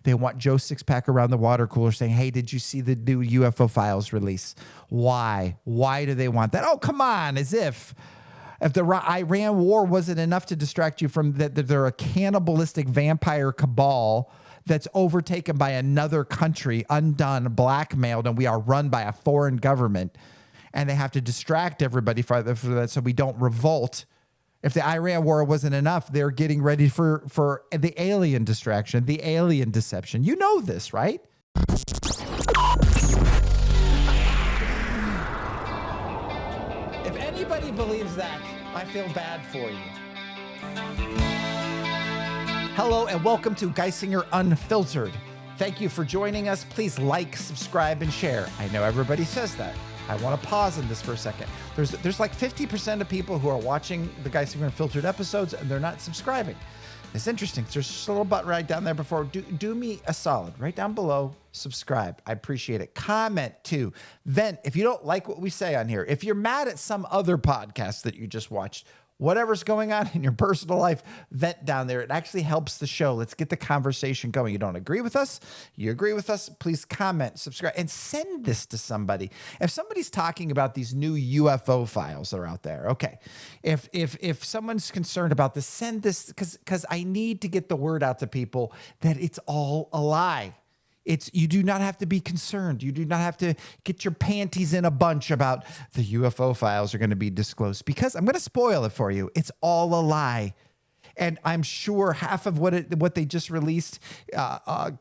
They want Joe Sixpack around the water cooler saying, hey, did you see the new UFO files release? Why? Why do they want that? Oh, come on, as if the Iran war wasn't enough to distract you from that they're a cannibalistic vampire cabal that's overtaken by another country, undone, blackmailed, and we are run by a foreign government. And they have to distract everybody for that so we don't revolt. If the Iran war wasn't enough, they're getting ready for the alien distraction, the alien deception. You know this, right? If anybody believes that, I feel bad for you. Hello and welcome to Geisinger Unfiltered. Thank you for joining us. Please like, subscribe, and share. I know everybody says that. I want to pause in this for a second. There's like 50% of people who are watching the Geisinger Unfiltered episodes and they're not subscribing. It's interesting. There's just a little button right down there before. Do me a solid. Right down below, subscribe. I appreciate it. Comment too. Vent if you don't like what we say on here. If you're mad at some other podcast that you just watched, whatever's going on in your personal life, vent down there. It actually helps the show. Let's get the conversation going. You don't agree with us? You agree with us? Please comment, subscribe, and send this to somebody. If somebody's talking about these new UFO files that are out there, okay. If someone's concerned about this, send this because I need to get the word out to people that it's all a lie. You do not have to be concerned. You do not have to get your panties in a bunch about the UFO files are going to be disclosed because I'm going to spoil it for you. It's all a lie. And I'm sure half of what they just released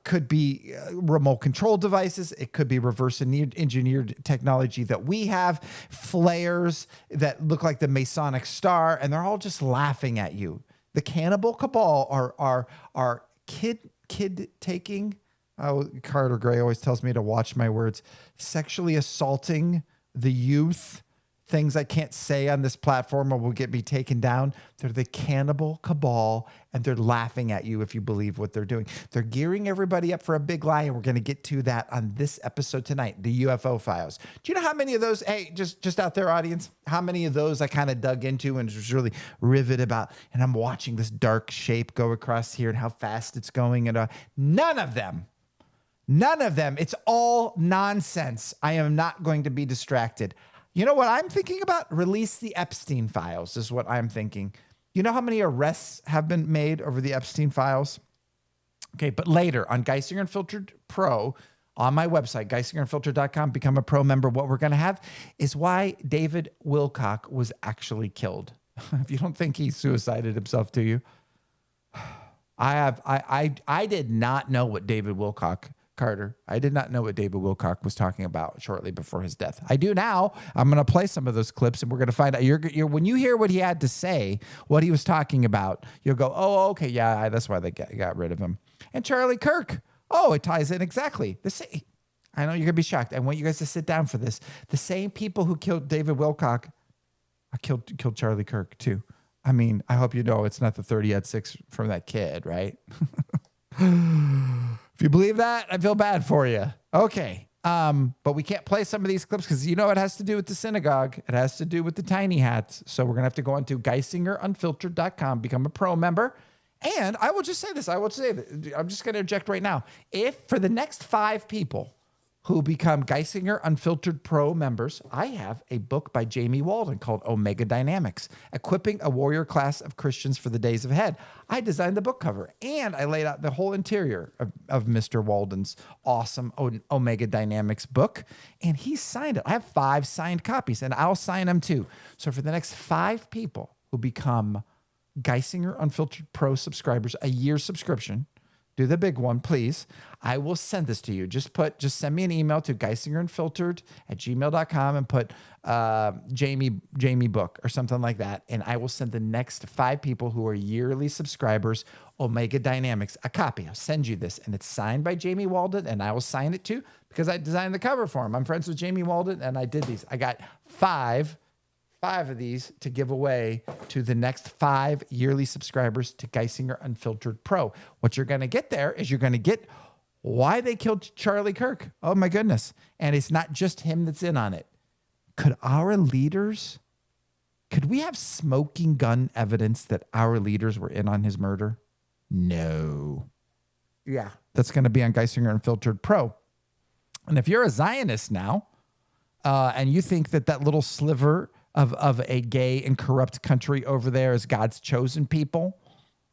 could be remote control devices. It could be reverse engineered technology that we have, flares that look like the Masonic star, and they're all just laughing at you. The cannibal cabal are kid taking. Carter Gray always tells me to watch my words. Sexually assaulting the youth, things I can't say on this platform or will get me taken down. They're the cannibal cabal, and they're laughing at you if you believe what they're doing. They're gearing everybody up for a big lie, and we're going to get to that on this episode tonight, the UFO files. Do you know how many of those, hey, just out there, audience, how many of those I kind of dug into and was really riveted about, and I'm watching this dark shape go across here and how fast it's going, and none of them. It's all nonsense. I am not going to be distracted. You know what I'm thinking about? Release the Epstein files is what I'm thinking. You know how many arrests have been made over the Epstein files? Okay, but later on Geisinger Unfiltered Pro, on my website, geisingerunfiltered.com, become a pro member. What we're going to have is why David Wilcock was actually killed. If you don't think he suicided himself, do you? I did not know what David Wilcock Carter. I did not know what David Wilcock was talking about shortly before his death. I do now. I'm going to play some of those clips, and we're going to find out. When you hear what he had to say, what he was talking about, you'll go, oh, okay, yeah, that's why they got rid of him. And Charlie Kirk. Oh, it ties in exactly. I know you're going to be shocked. I want you guys to sit down for this. The same people who killed David Wilcock killed Charlie Kirk, too. I mean, I hope you know it's not the 30 at 6 from that kid, right? If you believe that, I feel bad for you. Okay. But we can't play some of these clips because, you know, it has to do with the synagogue. It has to do with the tiny hats. So we're going to have to go on to geisingerunfiltered.com, become a pro member. And I will just say this. I'm just going to object right now. If for the next 5 people who become Geisinger Unfiltered Pro members, I have a book by Jamie Walden called Omega Dynamics, Equipping a Warrior Class of Christians for the Days Ahead. I designed the book cover, and I laid out the whole interior of Mr. Walden's awesome Omega Dynamics book, and he signed it. I have 5 signed copies, and I'll sign them too. So for the next 5 people who become Geisinger Unfiltered Pro subscribers, a year subscription, do the big one, please. I will send this to you. Just send me an email to geisingerunfiltered@gmail.com and put Jamie book or something like that. And I will send the next 5 people who are yearly subscribers Omega Dynamics a copy. I'll send you this, and it's signed by Jamie Walden, and I will sign it too because I designed the cover for him. I'm friends with Jamie Walden, and I did these. I got 5 of these to give away to the next 5 yearly subscribers to Geisinger Unfiltered Pro. What you're going to get there is you're going to get why they killed Charlie Kirk. Oh my goodness. And it's not just him that's in on it. Could we have smoking gun evidence that our leaders were in on his murder? No. Yeah. that's going to be on Geisinger Unfiltered Pro. And if you're a Zionist now, and you think that little sliver of a gay and corrupt country over there is God's chosen people,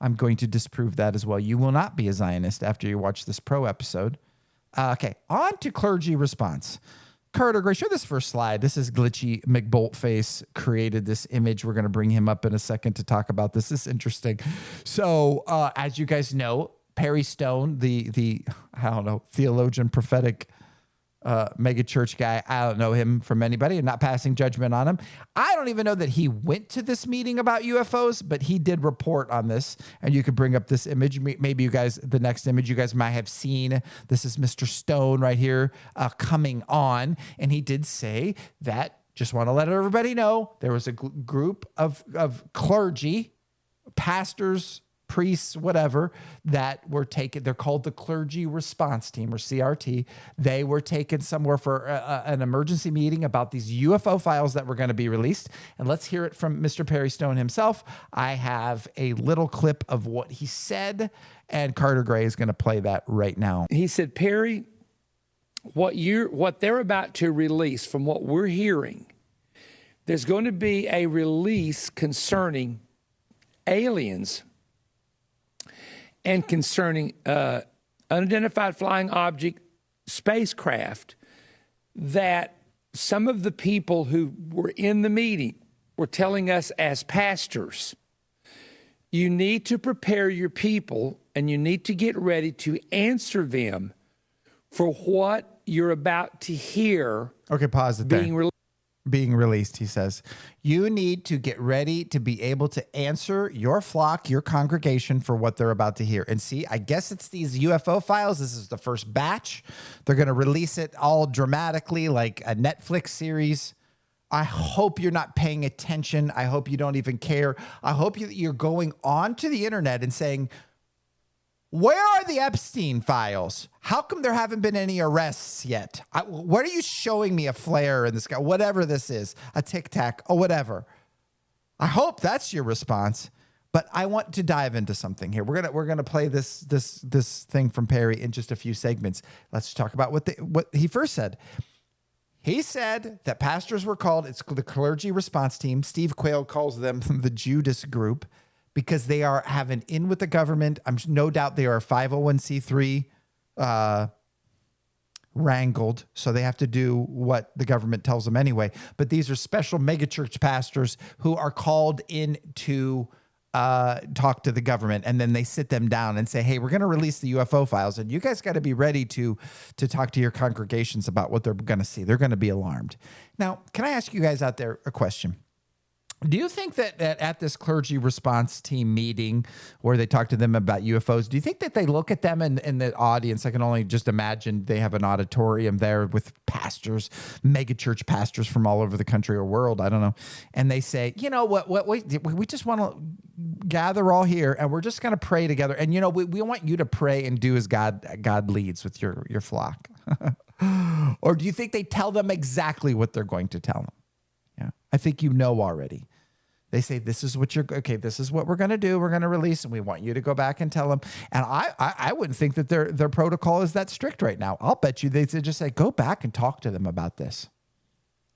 I'm going to disprove that as well. You will not be a Zionist after you watch this Pro episode. Okay, on to Clergy Response. Carter Gray, show this first slide. This is Glitchy McBoltface created this image. We're going to bring him up in a second to talk about this. This is interesting. So as you guys know, Perry Stone, the I don't know, theologian, prophetic mega church guy. I don't know him from anybody. I'm not passing judgment on him. I don't even know that he went to this meeting about UFOs, but he did report on this. And you could bring up this image. Maybe you guys, the next image you guys might have seen. This is Mr. Stone right here coming on. And he did say that, just want to let everybody know, there was a group of clergy, pastors, priests, whatever, that were taken. They're called the Clergy Response Team, or CRT. They were taken somewhere for an emergency meeting about these UFO files that were going to be released. And let's hear it from Mr. Perry Stone himself. I have a little clip of what he said, and Carter Gray is going to play that right now. He said, Perry, what they're about to release, from what we're hearing, there's going to be a release concerning aliens and concerning unidentified flying object spacecraft, that some of the people who were in the meeting were telling us as pastors, you need to prepare your people and you need to get ready to answer them for what you're about to hear. Okay, pause it there. Being released, he says. You need to get ready to be able to answer your flock, your congregation, for what they're about to hear. And see, I guess it's these UFO files. This is the first batch. They're going to release it all dramatically like a Netflix series. I hope you're not paying attention. I hope you don't even care. I hope you're going onto the internet and saying, where are the Epstein files? How come there haven't been any arrests yet? What are you showing me, a flare in the sky? Whatever this is, a Tic Tac or whatever. I hope that's your response. But I want to dive into something here. We're gonna play this thing from Perry in just a few segments. Let's talk about what he first said. He said that pastors were called. It's the Clergy Response Team. Steve Quayle calls them the Judas Group, because they have an in with the government. I'm no doubt they are 501c3 wrangled, so they have to do what the government tells them anyway. But these are special megachurch pastors who are called in to talk to the government, and then they sit them down and say, hey, we're going to release the UFO files, and you guys got to be ready to talk to your congregations about what they're going to see. They're going to be alarmed. Now, can I ask you guys out there a question? Do you think that at this Clergy Response Team meeting where they talk to them about UFOs, do you think that they look at them in the audience? I can only just imagine they have an auditorium there with pastors, megachurch pastors from all over the country or world. I don't know. And they say, you know what, we just want to gather all here and we're just going to pray together. And, you know, we want you to pray and do as God leads with your flock. Or do you think they tell them exactly what they're going to tell them? Yeah, I think you know already. They say, this is what this is what we're going to do. We're going to release, and we want you to go back and tell them. And I wouldn't think that their protocol is that strict right now. I'll bet you they just say, go back and talk to them about this.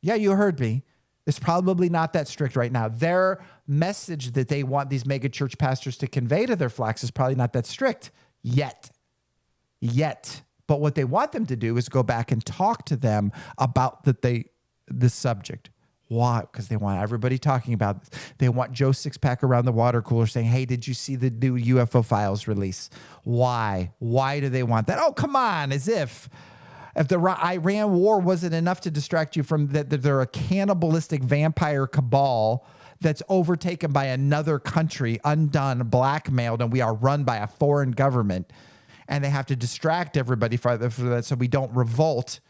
Yeah, you heard me. It's probably not that strict right now. Their message that they want these mega church pastors to convey to their flocks is probably not that strict yet. But what they want them to do is go back and talk to them about this subject. Why? Because they want everybody talking about this. They want Joe Sixpack around the water cooler saying, hey, did you see the new UFO files release? Why? Why do they want that? Oh, come on, as if the Iran war wasn't enough to distract you from that they're a cannibalistic vampire cabal that's overtaken by another country, undone, blackmailed, and we are run by a foreign government. And they have to distract everybody for that so we don't revolt.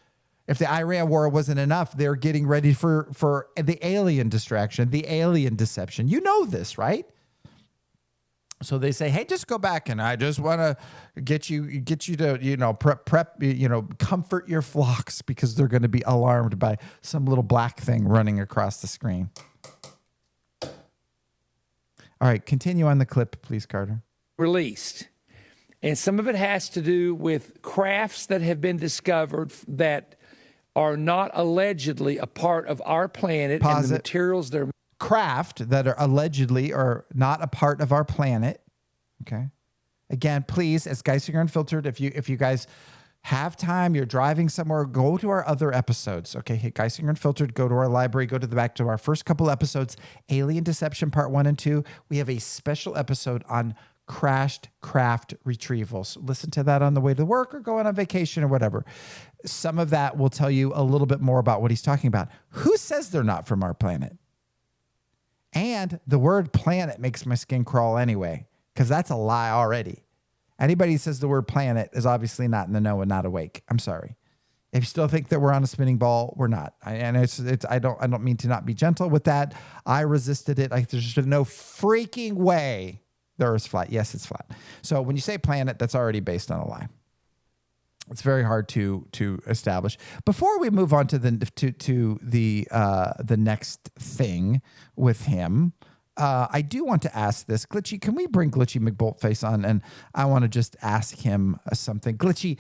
If the Iran war wasn't enough, they're getting ready for the alien distraction, the alien deception. You know this, right? So they say, hey, just go back, and I just want to get you to, prep, comfort your flocks, because they're going to be alarmed by some little black thing running across the screen. All right, continue on the clip, please, Carter. Released. And some of it has to do with crafts that have been discovered that are not allegedly a part of our planet and the materials they're craft that are allegedly are not a part of our planet. Okay. Again, please, as Geisinger Unfiltered, if you guys have time, you're driving somewhere, go to our other episodes. Okay, hit Geisinger Unfiltered, go to our library, go to the back to our first couple episodes, Alien Deception Part 1 and 2. We have a special episode on crashed craft retrievals. Listen to that on the way to work or going on vacation or whatever. Some of that will tell you a little bit more about what he's talking about. Who says they're not from our planet? And the word planet makes my skin crawl anyway, because that's a lie already. Anybody who says the word planet is obviously not in the know and not awake. I'm sorry. If you still think that we're on a spinning ball, we're not. I don't mean to not be gentle with that. I resisted it. There's just no freaking way the Earth's flat. Yes, it's flat. So when you say planet, that's already based on a lie. It's very hard to establish. Before we move on to the next thing with him, I do want to ask this. Glitchy, can we bring Glitchy McBoltface on? And I want to just ask him something. Glitchy,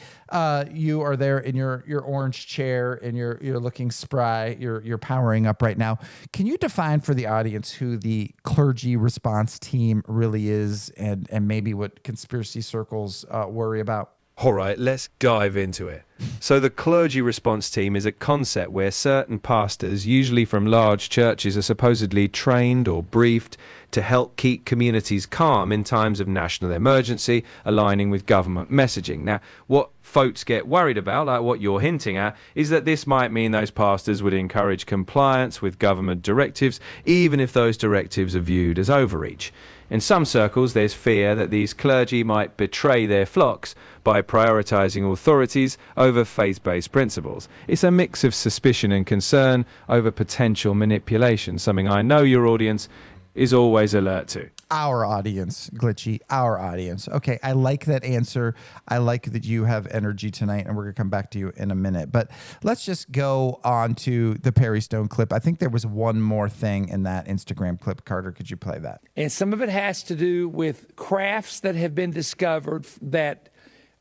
you are there in your orange chair and you're looking spry. You're powering up right now. Can you define for the audience who the Clergy Response Team really is and maybe what conspiracy circles worry about? All right, let's dive into it. So the Clergy Response Team is a concept where certain pastors, usually from large churches, are supposedly trained or briefed to help keep communities calm in times of national emergency, aligning with government messaging. Now, what folks get worried about, like what you're hinting at, is that this might mean those pastors would encourage compliance with government directives, even if those directives are viewed as overreach. In some circles, there's fear that these clergy might betray their flocks by prioritizing authorities over faith-based principles. It's a mix of suspicion and concern over potential manipulation, something I know your audience is always alert to. Our audience, Glitchy, our audience. Okay, I like that answer. I like that you have energy tonight, and we're going to come back to you in a minute. But let's just go on to the Perry Stone clip. I think there was one more thing in that Instagram clip. Carter, could you play that? And some of it has to do with crafts that have been discovered that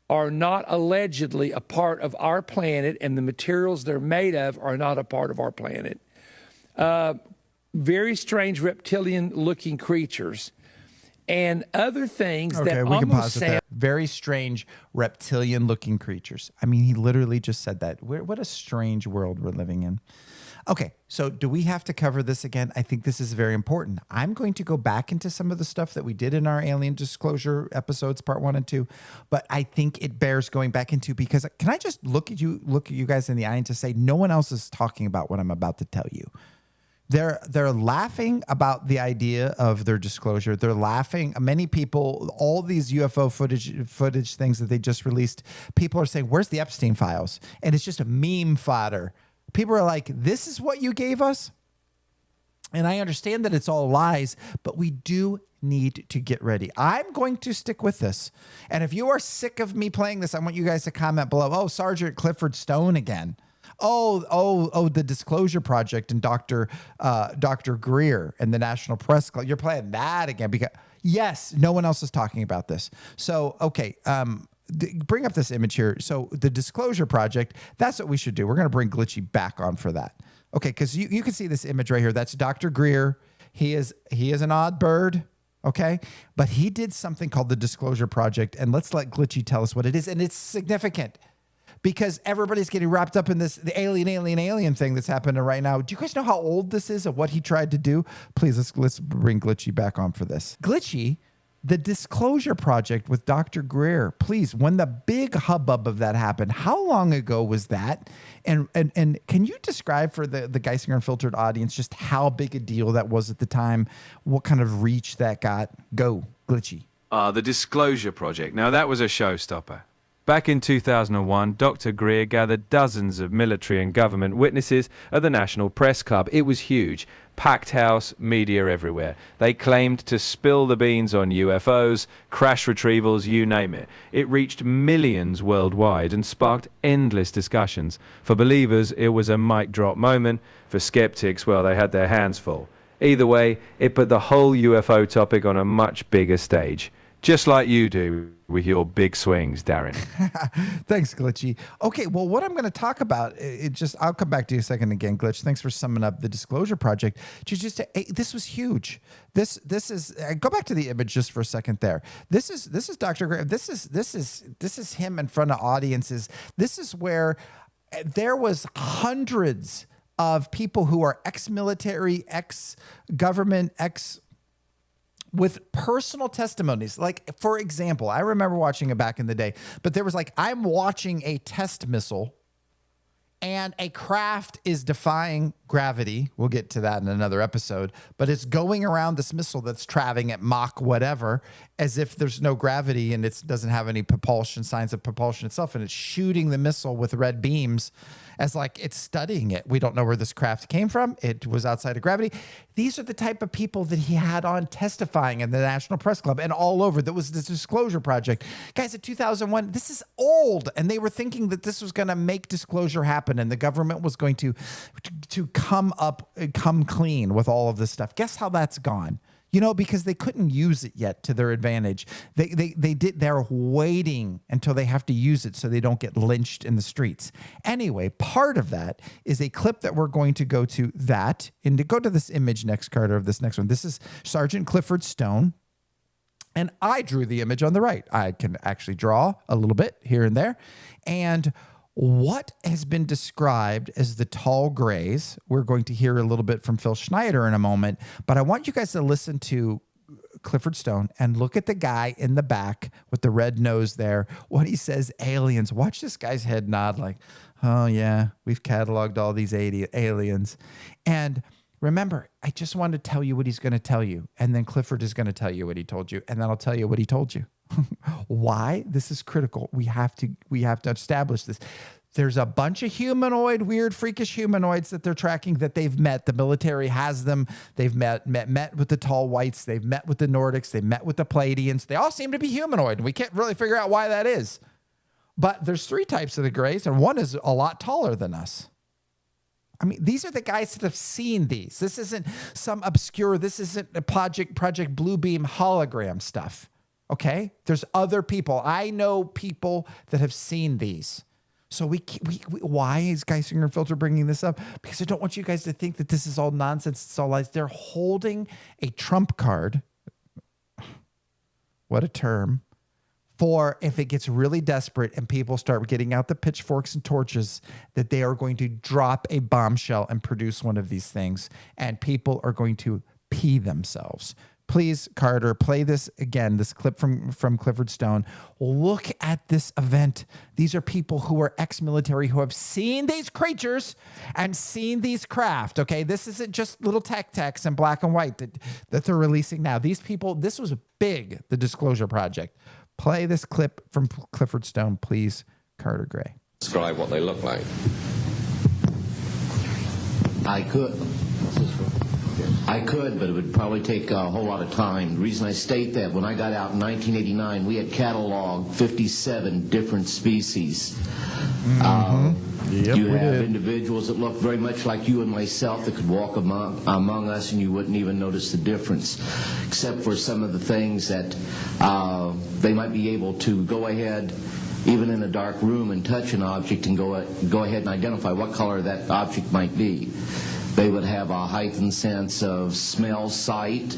are not allegedly a part of our planet, and the materials they're made of are not a part of our planet. Very strange reptilian-looking creatures and other things that we can almost pause it sound... there. Very strange reptilian-looking creatures. I mean, he literally just said that. What a strange world we're living in. Okay, so do we have to cover this again? I think this is very important. I'm going to go back into some of the stuff that we did in our alien disclosure episodes, part 1 and 2, but I think it bears going back into, because can I just look at you guys in the eye and to say no one else is talking about what I'm about to tell you. They're laughing about the idea of their disclosure. They're laughing. Many people, all these UFO footage things that they just released, people are saying, where's the Epstein files? And it's just a meme fodder. People are like, this is what you gave us? And I understand that it's all lies, but we do need to get ready. I'm going to stick with this. And if you are sick of me playing this, I want you guys to comment below. Oh, Sergeant Clifford Stone again. Oh, the Disclosure Project and Dr. Greer and the National Press Club. You're playing that again because, yes, no one else is talking about this. So, okay, bring up this image here. So the Disclosure Project, that's what we should do. We're going to bring Glitchy back on for that. Okay, because you can see this image right here. That's Dr. Greer. He is an odd bird, okay? But he did something called the Disclosure Project, and let's let Glitchy tell us what it is. And it's significant, because everybody's getting wrapped up in the alien thing that's happening right now. Do you guys know how old this is of what he tried to do? Please, let's bring Glitchy back on for this. Glitchy, the Disclosure Project with Dr. Greer, please, when the big hubbub of that happened, how long ago was that? And can you describe for the Geisinger Unfiltered audience just how big a deal that was at the time? What kind of reach that got? Go, Glitchy. The Disclosure Project. Now, that was a showstopper. Back in 2001, Dr. Greer gathered dozens of military and government witnesses at the National Press Club. It was huge. Packed house, media everywhere. They claimed to spill the beans on UFOs, crash retrievals, you name it. It reached millions worldwide and sparked endless discussions. For believers, it was a mic drop moment. For skeptics, well, they had their hands full. Either way, it put the whole UFO topic on a much bigger stage. Just like you do with your big swings, Darren. Thanks, Glitchy. Okay, well, what I'm going to talk about, I'll come back to you a second again, Glitch. Thanks for summing up the Disclosure Project. This was huge. This is go back to the image just for a second there. This is Dr. Graham. This is him in front of audiences. This is where there was hundreds of people who are ex-military, ex-government, with personal testimonies. Like, for example, I remember watching it back in the day, but there was like, I'm watching a test missile and a craft is defying gravity. We'll get to that in another episode, but it's going around this missile that's traveling at Mach whatever, as if there's no gravity and it doesn't have any propulsion, signs of propulsion itself. And it's shooting the missile with red beams as like it's studying it. We don't know where this craft came from. It was outside of gravity. These are the type of people that he had on testifying in the National Press Club and all over. That was the Disclosure Project. Guys, in 2001, this is old. And they were thinking that this was going to make disclosure happen and the government was going to come clean with all of this stuff. Guess how that's gone? You know, because they couldn't use it yet to their advantage. They're waiting until they have to use it so they don't get lynched in the streets. Anyway, part of that is a clip that we're going to go to and to go to this image next, Carter, of this next one. This is Sergeant Clifford Stone. And I drew the image on the right. I can actually draw a little bit here and there. And what has been described as the tall grays, we're going to hear a little bit from Phil Schneider in a moment, but I want you guys to listen to Clifford Stone and look at the guy in the back with the red nose there. What he says, aliens. Watch this guy's head nod like, oh yeah, we've cataloged all these aliens. And remember, I just wanted to tell you what he's going to tell you. And then Clifford is going to tell you what he told you. And then I'll tell you what he told you. Why? This is critical. We have to establish this. There's a bunch of humanoid, weird, freakish humanoids that they're tracking that they've met. The military has them. They've met with the tall whites. They've met with the Nordics. They've met with the Palladians. They all seem to be humanoid. We can't really figure out why that is. But there's three types of the grays, and one is a lot taller than us. I mean, these are the guys that have seen these. This isn't some obscure, this isn't a Project Bluebeam hologram stuff. Okay? There's other people. I know people that have seen these. So why is Geisinger Unfiltered bringing this up? Because I don't want you guys to think that this is all nonsense. It's all lies. They're holding a trump card. What a term. For if it gets really desperate and people start getting out the pitchforks and torches, that they are going to drop a bombshell and produce one of these things. And people are going to pee themselves. Please, Carter, play this again, this clip from Clifford Stone. Look at this event. These are people who are ex-military who have seen these creatures and seen these craft, okay? This isn't just little tech-techs in black and white that they're releasing now. These people, this was big, the Disclosure Project. Play this clip from Clifford Stone, please, Carter Gray. Describe what they look like. I could, but it would probably take a whole lot of time. The reason I state that, when I got out in 1989, we had cataloged 57 different species. You have individuals that look very much like you and myself that could walk among us and you wouldn't even notice the difference, except for some of the things that they might be able to go ahead, even in a dark room, and touch an object and go ahead and identify what color that object might be. They would have a heightened sense of smell, sight,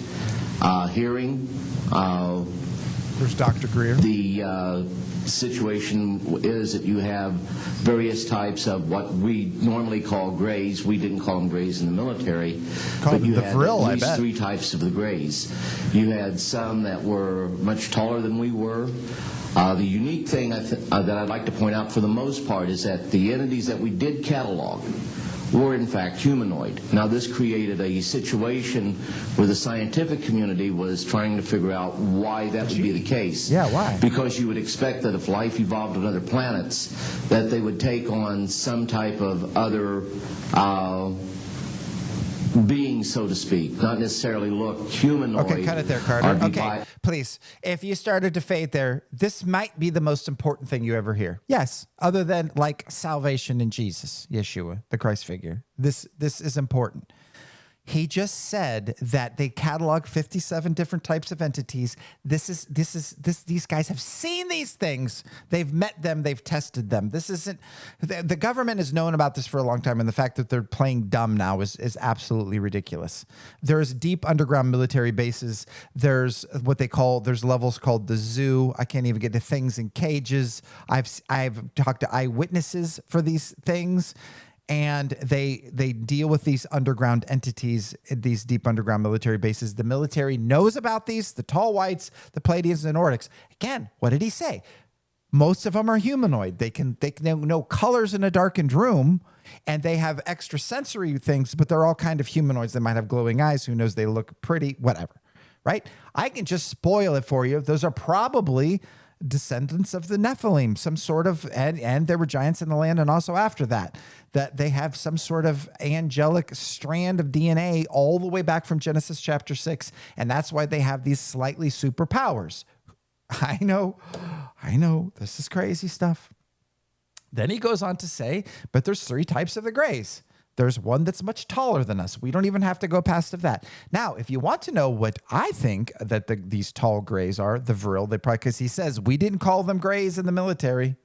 hearing. There's Dr. Greer. The situation is that you have various types of what we normally call grays. We didn't call them grays in the military. But you had at least three types of the grays. You had some that were much taller than we were. The unique thing that I'd like to point out for the most part is that the entities that we did catalog were in fact humanoid. Now this created a situation where the scientific community was trying to figure out why that would be the case. Yeah, why? Because you would expect that if life evolved on other planets, that they would take on some type of other being, so to speak, not necessarily look humanoid. Okay, cut it there, Carter. Okay, please. If you started to fade there, this might be the most important thing you ever hear. Yes, other than like salvation in Jesus, Yeshua, the Christ figure. This is important. He just said that they catalog 57 different types of entities. These guys have seen these things. They've met them. They've tested them. This isn't, the government has known about this for a long time. And the fact that they're playing dumb now is absolutely ridiculous. There's deep underground military bases. There's there's levels called the zoo. I can't even get to things in cages. I've talked to eyewitnesses for these things. And they deal with these underground entities, these deep underground military bases. The military knows about these, the tall whites, the Pleiadians, and the Nordics. Again, what did he say? Most of them are humanoid. They know colors in a darkened room, and they have extrasensory things, but they're all kind of humanoids. They might have glowing eyes. Who knows? They look pretty, whatever, right? I can just spoil it for you. Those are probably descendants of the Nephilim, some sort of, and there were giants in the land, and also after that they have some sort of angelic strand of DNA all the way back from Genesis chapter 6, and that's why they have these slightly superpowers. I know, this is crazy stuff. Then he goes on to say, but there's 3 types of the grays. There's one that's much taller than us. We don't even have to go past of that. Now, if you want to know what I think that these tall grays are, the Vril, because he says we didn't call them grays in the military.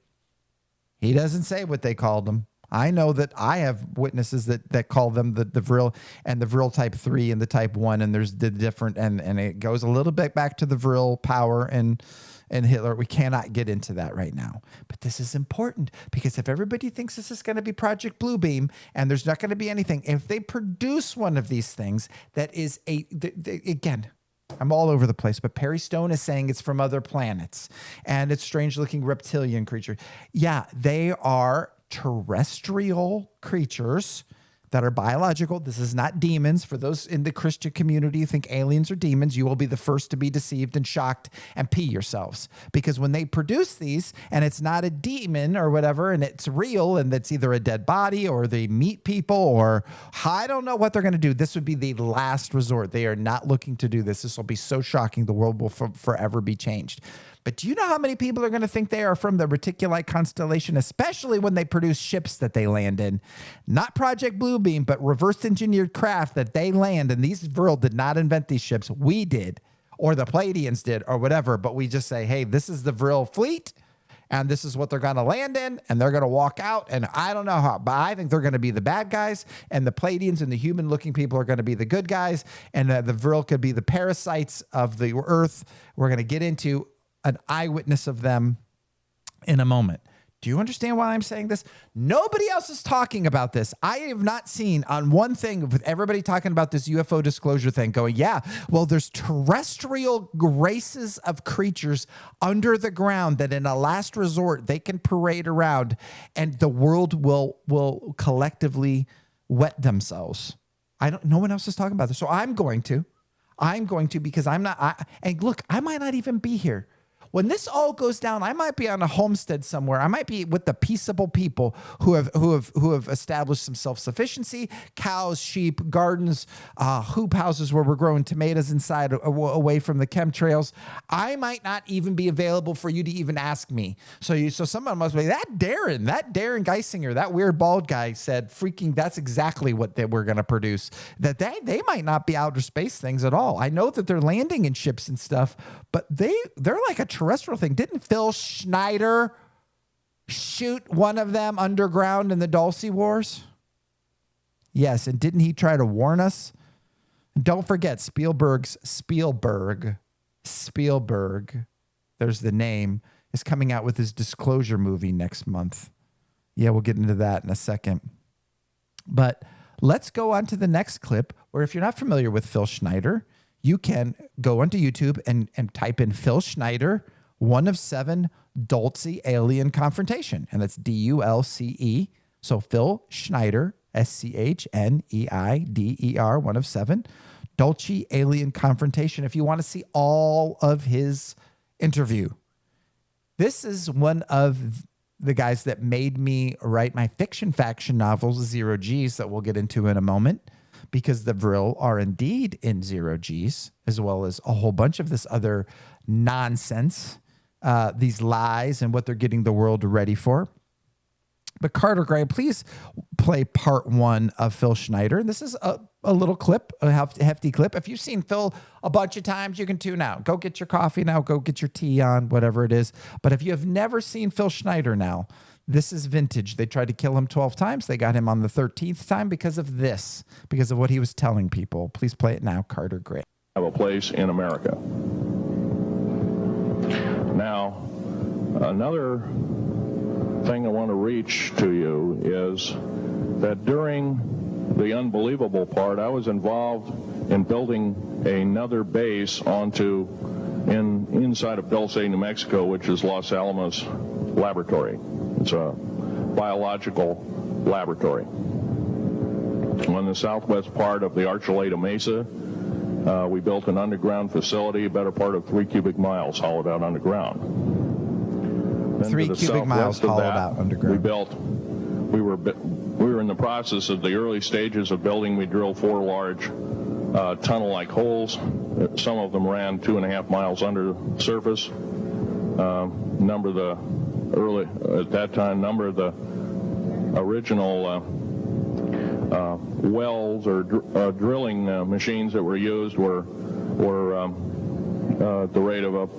He doesn't say what they called them. I know that I have witnesses that call them the Vril, and the Vril type 3 and the type 1, and there's the different, and it goes a little bit back to the Vril power and Hitler. We cannot get into that right now. But this is important, because if everybody thinks this is going to be Project Bluebeam and there's not going to be anything, if they produce one of these things that is again, I'm all over the place, but Perry Stone is saying it's from other planets and it's strange looking reptilian creature. Yeah, they are terrestrial creatures that are biological. This is not demons. For those in the Christian community who think aliens are demons, you will be the first to be deceived and shocked and pee yourselves. Because when they produce these and it's not a demon or whatever, and it's real, and it's either a dead body or they meet people, or I don't know what they're going to do. This would be the last resort. They are not looking to do this. This will be so shocking. The world will forever be changed. But do you know how many people are going to think they are from the Reticulite constellation, especially when they produce ships that they land in? Not Project Bluebeam, but reverse engineered craft that they land. And these Vril did not invent these ships. We did, or the Pleiadians did, or whatever. But we just say, hey, this is the Vril fleet, and this is what they're going to land in, and they're going to walk out. And I don't know how, but I think they're going to be the bad guys, and the Pleiadians and the human-looking people are going to be the good guys, and the Vril could be the parasites of the Earth. We're going to get into an eyewitness of them in a moment. Do you understand why I'm saying this? Nobody else is talking about this. I have not seen on one thing with everybody talking about this UFO disclosure thing going, yeah, well, there's terrestrial races of creatures under the ground that in a last resort, they can parade around and the world will collectively wet themselves. No one else is talking about this. So I'm going to because I'm not, and look, I might not even be here. When this all goes down, I might be on a homestead somewhere. I might be with the peaceable people who have established some self-sufficiency, cows, sheep, gardens, hoop houses where we're growing tomatoes inside away from the chemtrails. I might not even be available for you to even ask me. So someone must be, that Darren Geisinger, that weird bald guy said, freaking, that's exactly what they were going to produce. That they might not be outer space things at all. I know that they're landing in ships and stuff, but they're like a terrestrial thing. Didn't Phil Schneider shoot one of them underground in the Dulce Wars? Yes, and didn't he try to warn us? Don't forget Spielberg, there's the name, is coming out with his Disclosure movie next month. Yeah, we'll get into that in a second. But let's go on to the next clip, where if you're not familiar with Phil Schneider, you can go onto YouTube and type in Phil Schneider, 1 of 7 Dulce alien confrontation. And that's DULCE. So Phil Schneider, SCHNEIDER, 1 of 7, Dulce alien confrontation. If you want to see all of his interview, this is one of the guys that made me write my fiction faction novels, 0 Gs, that we'll get into in a moment. Because the Vril are indeed in 0 Gs, as well as a whole bunch of this other nonsense, these lies and what they're getting the world ready for. But Carter Gray, please play part 1 of Phil Schneider. This is a little clip, a hefty clip. If you've seen Phil a bunch of times, you can tune out. Go get your coffee now. Go get your tea on, whatever it is. But if you have never seen Phil Schneider now, this is vintage. They tried to kill him 12 times. They got him on the 13th time because of this, because of what he was telling people. Please play it now, Carter Gray. Have a place in America. Now, another thing I want to reach to you is that during the unbelievable part, I was involved in building another base inside of Dulce, New Mexico, which is Los Alamos Laboratory. It's a biological laboratory. On the southwest part of the Archuleta Mesa, we built an underground facility, a better part of 3 cubic miles hollowed out underground. Then 3 cubic miles hollowed out underground. We were in the process of the early stages of building. We drilled 4 large tunnel-like holes. Some of them ran 2.5 miles under the surface. Number of the original wells or drilling machines that were used were at the rate of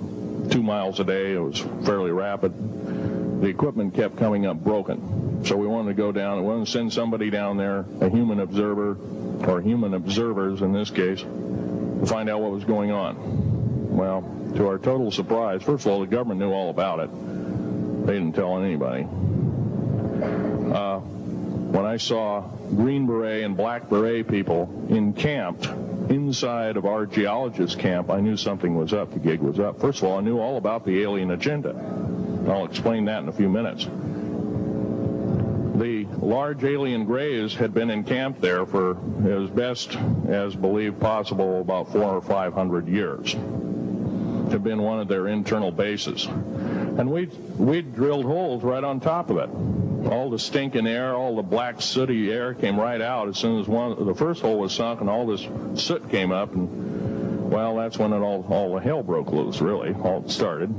2 miles a day. It was fairly rapid. The equipment kept coming up broken. So we wanted to go down, we wanted to send somebody down there, a human observer, or human observers in this case, to find out what was going on. Well, to our total surprise, first of all, the government knew all about it. They didn't tell anybody. When I saw Green Beret and Black Beret people encamped inside of our geologist camp, I knew something was up, the gig was up. First of all, I knew all about the alien agenda. I'll explain that in a few minutes. The large alien grays had been encamped there for as best as believed possible about 400 or 500 years. It had been one of their internal bases. And we'd drilled holes right on top of it. All the stinking air, all the black sooty air came right out as soon as the first hole was sunk, and all this soot came up, and well, that's when all the hell broke loose, really, all started.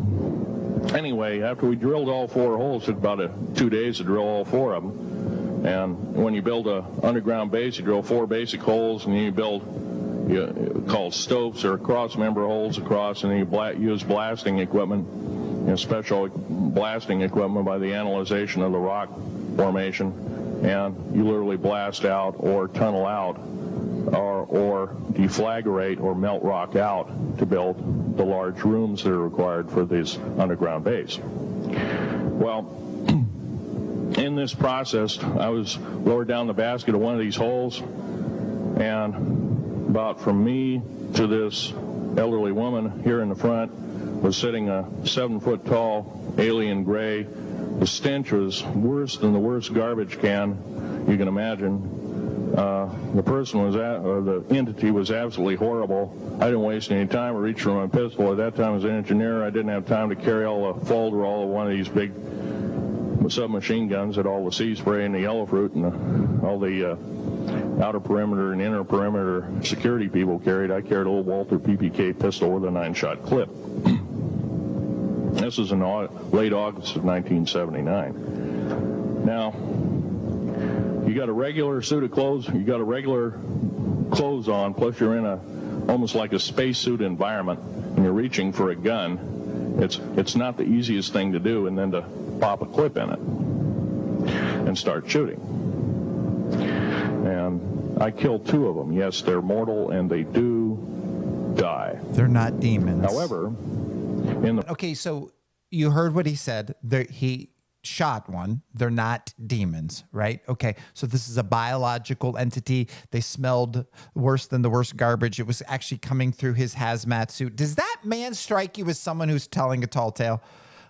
Anyway, after we drilled all 4 holes, it took about 2 days to drill all 4 of them. And when you build an underground base, you drill 4 basic holes, and then you build called stopes or cross-member holes across, and then you use blasting equipment, special blasting equipment by the analyzation of the rock formation, and you literally blast out or tunnel out or deflagrate or melt rock out to build the large rooms that are required for this underground base. Well, in this process, I was lowered down the basket of one of these holes, and about from me to this elderly woman here in the front was sitting a 7-foot-tall alien gray. The stench was worse than the worst garbage can you can imagine. The entity was absolutely horrible. I didn't waste any time. I reached for my pistol. At that time, as an engineer, I didn't have time to carry all the folderol of one of these big submachine guns that all the sea spray and the yellow fruit and all the outer perimeter and inner perimeter security people carried. I carried a little Walther PPK pistol with a 9-shot clip. This was in late August of 1979. Now, you got a regular suit of clothes, you got a regular clothes on, plus you're in almost like a spacesuit environment, and you're reaching for a gun. It's not the easiest thing to do, and then to pop a clip in it and start shooting. And I killed 2 of them. Yes, they're mortal, and they do die. They're not demons. However, okay, so you heard what he said. He shot one. They're not demons, right? Okay, so this is a biological entity. They smelled worse than the worst garbage. It was actually coming through his hazmat suit. Does that man strike you as someone who's telling a tall tale?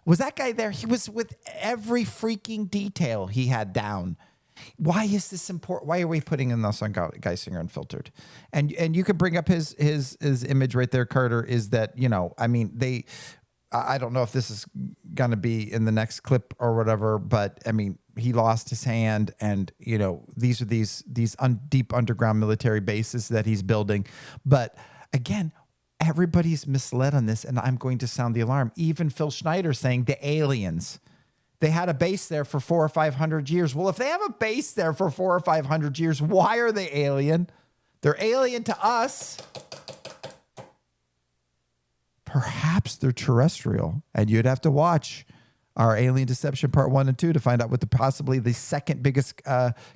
Was that guy there? He was with every freaking detail he had down. Why is this important? Why are we putting in this on Geisinger Unfiltered? And you could bring up his image right there, Carter, is that, I mean, I don't know if this is going to be in the next clip or whatever, but I mean, he lost his hand, and, these are these deep underground military bases that he's building. But again, everybody's misled on this, and I'm going to sound the alarm. Even Phil Schneider saying the aliens they had a base there for 400 or 500 years. Well, if they have a base there for 400 or 500 years, why are they alien? They're alien to us. Perhaps they're terrestrial, and you'd have to watch our Alien Deception Part 1 and 2 to find out what possibly the second biggest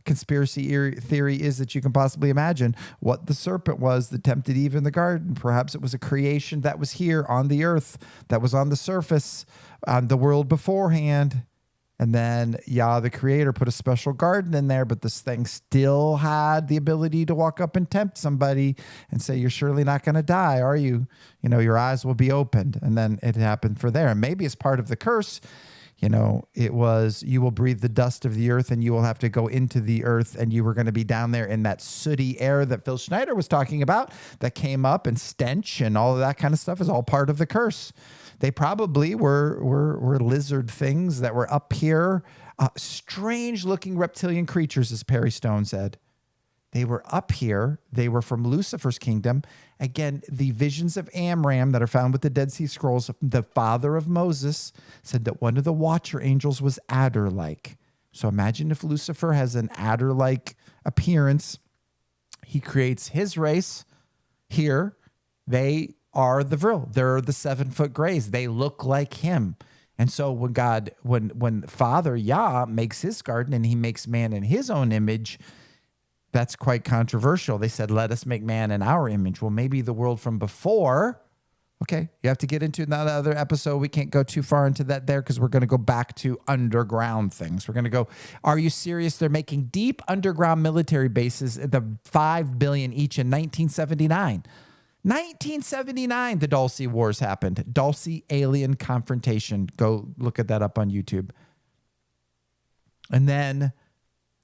conspiracy theory is that you can possibly imagine. What the serpent was that tempted Eve in the garden. Perhaps it was a creation that was here on the earth, that was on the surface, on the world beforehand. And then Yah, the creator, put a special garden in there, but this thing still had the ability to walk up and tempt somebody and say, you're surely not going to die, are you? You know, your eyes will be opened. And then it happened for there. And maybe as part of the curse, you know, it was, you will breathe the dust of the earth and you will have to go into the earth, and you were going to be down there in that sooty air that Phil Schneider was talking about that came up, and stench and all of that kind of stuff is all part of the curse. They probably were lizard things that were up here, strange looking reptilian creatures, as Perry Stone said. They were up here. They were from Lucifer's kingdom. Again, the visions of Amram that are found with the Dead Sea Scrolls, the father of Moses, said that one of the watcher angels was adder-like. So imagine if Lucifer has an adder-like appearance. He creates his race here. They are the Vril. They're the 7-foot grays. They look like him. And so when Father Yah makes his garden and he makes man in his own image, that's quite controversial. They said, let us make man in our image. Well, maybe the world from before. Okay, you have to get into another episode. We can't go too far into that there because we're going to go back to underground things. We're going to go, are you serious? They're making deep underground military bases, the $5 billion each in 1979. 1979, the Dulce Wars happened. Dulce alien confrontation. Go look at that up on YouTube. And then